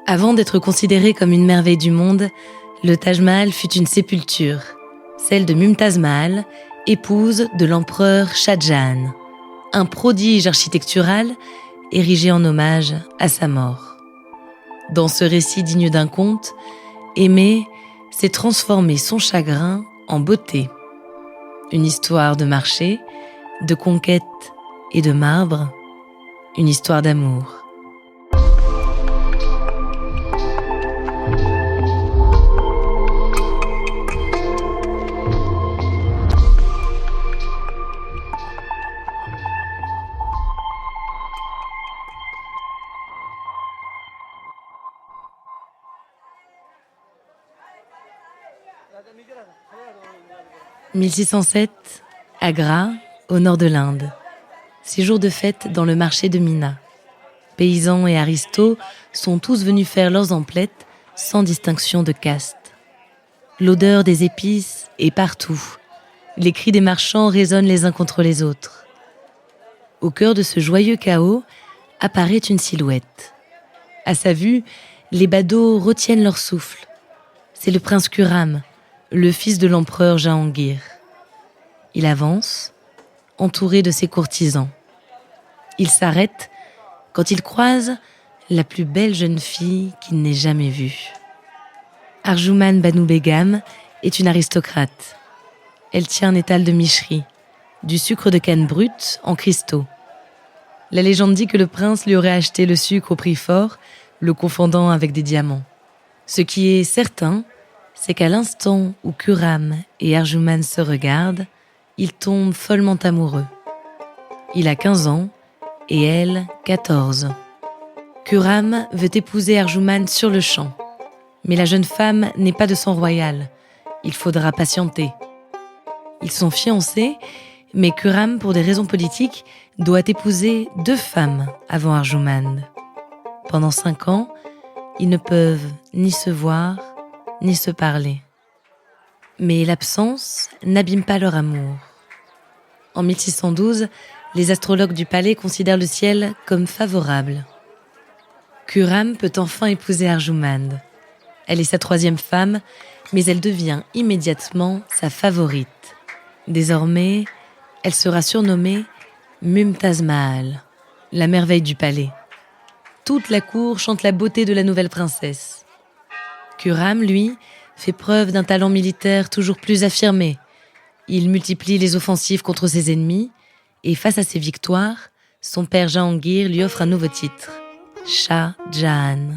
Avant d'être considéré comme une merveille du monde, le Taj Mahal fut une sépulture, celle de Mumtaz Mahal, épouse de l'empereur Shah Jahan, un prodige architectural érigé en hommage à sa mort. Dans ce récit digne d'un conte, aimer, c'est transformer son chagrin en beauté. Une histoire de marché, de conquête et de marbre, une histoire d'amour. « 1607, Agra, au nord de l'Inde. 6 jours de fête dans le marché de Mina. Paysans et aristos sont tous venus faire leurs emplettes sans distinction de caste. L'odeur des épices est partout. Les cris des marchands résonnent les uns contre les autres. Au cœur de ce joyeux chaos apparaît une silhouette. À sa vue, les badauds retiennent leur souffle. C'est le prince Khurram, le fils de l'empereur Jahangir. Il avance, entouré de ses courtisans. Il s'arrête quand il croise la plus belle jeune fille qu'il n'ait jamais vue. Arjumand Banu Begum est une aristocrate. Elle tient un étal de micherie, du sucre de canne brut en cristaux. La légende dit que le prince lui aurait acheté le sucre au prix fort, le confondant avec des diamants. Ce qui est certain, c'est qu'à l'instant où Khurram et Arjumand se regardent, ils tombent follement amoureux. Il a 15 ans et elle 14. Khurram veut épouser Arjumand sur le champ. Mais la jeune femme n'est pas de sang royal. Il faudra patienter. Ils sont fiancés, mais Khurram, pour des raisons politiques, doit épouser 2 femmes avant Arjumand. Pendant 5 ans, ils ne peuvent ni se voir, ni se parler. Mais l'absence n'abîme pas leur amour. En 1612, les astrologues du palais considèrent le ciel comme favorable. Khurram peut enfin épouser Arjumand. Elle est sa 3e femme, mais elle devient immédiatement sa favorite. Désormais, elle sera surnommée Mumtaz Mahal, la merveille du palais. Toute la cour chante la beauté de la nouvelle princesse. Khurram, lui, fait preuve d'un talent militaire toujours plus affirmé. Il multiplie les offensives contre ses ennemis et face à ses victoires, son père Jahangir lui offre un nouveau titre, Shah Jahan,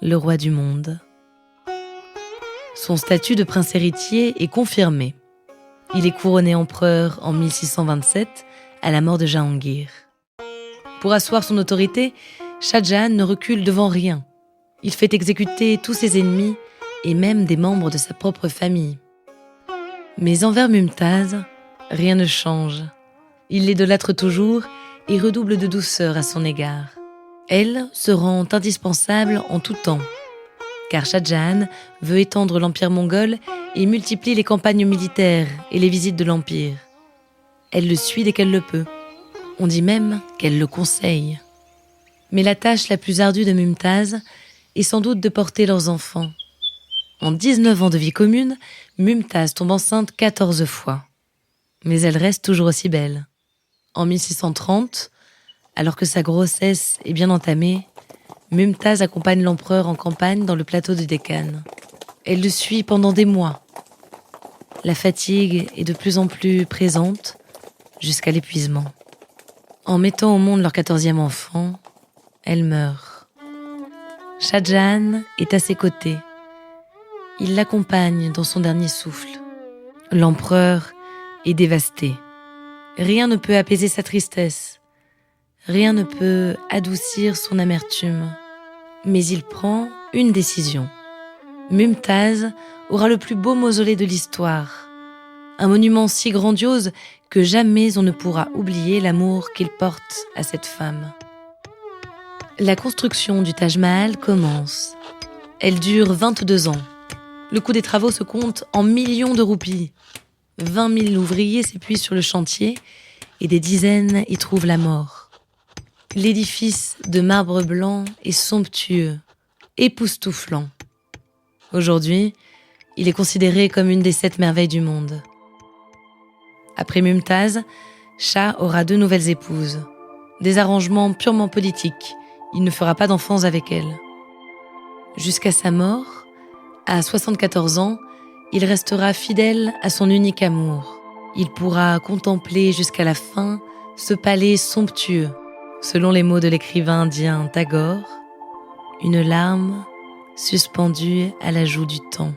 le roi du monde. Son statut de prince héritier est confirmé. Il est couronné empereur en 1627 à la mort de Jahangir. Pour asseoir son autorité, Shah Jahan ne recule devant rien. Il fait exécuter tous ses ennemis et même des membres de sa propre famille. Mais envers Mumtaz, rien ne change. Il l'idolâtre toujours et redouble de douceur à son égard. Elle se rend indispensable en tout temps, car Shah Jahan veut étendre l'empire mongol et multiplie les campagnes militaires et les visites de l'empire. Elle le suit dès qu'elle le peut. On dit même qu'elle le conseille. Mais la tâche la plus ardue de Mumtaz est sans doute de porter leurs enfants. En 19 ans de vie commune, Mumtaz tombe enceinte 14 fois. Mais elle reste toujours aussi belle. En 1630, alors que sa grossesse est bien entamée, Mumtaz accompagne l'empereur en campagne dans le plateau de Deccan. Elle le suit pendant des mois. La fatigue est de plus en plus présente, jusqu'à l'épuisement. En mettant au monde leur 14e enfant, elle meurt. Shah Jahan est à ses côtés. Il l'accompagne dans son dernier souffle. L'empereur est dévasté. Rien ne peut apaiser sa tristesse. Rien ne peut adoucir son amertume. Mais il prend une décision. Mumtaz aura le plus beau mausolée de l'histoire. Un monument si grandiose que jamais on ne pourra oublier l'amour qu'il porte à cette femme. La construction du Taj Mahal commence. Elle dure 22 ans. Le coût des travaux se compte en millions de roupies. 20 000 ouvriers s'épuisent sur le chantier et des dizaines y trouvent la mort. L'édifice de marbre blanc est somptueux époustouflant. Aujourd'hui, il est considéré comme une des 7 merveilles du monde. Après Mumtaz, Shah aura 2 nouvelles épouses. Des arrangements purement politiques. Il ne fera pas d'enfants avec elles. Jusqu'à sa mort, à 74 ans, il restera fidèle à son unique amour. Il pourra contempler jusqu'à la fin ce palais somptueux. Selon les mots de l'écrivain indien Tagore, une larme suspendue à la joue du temps.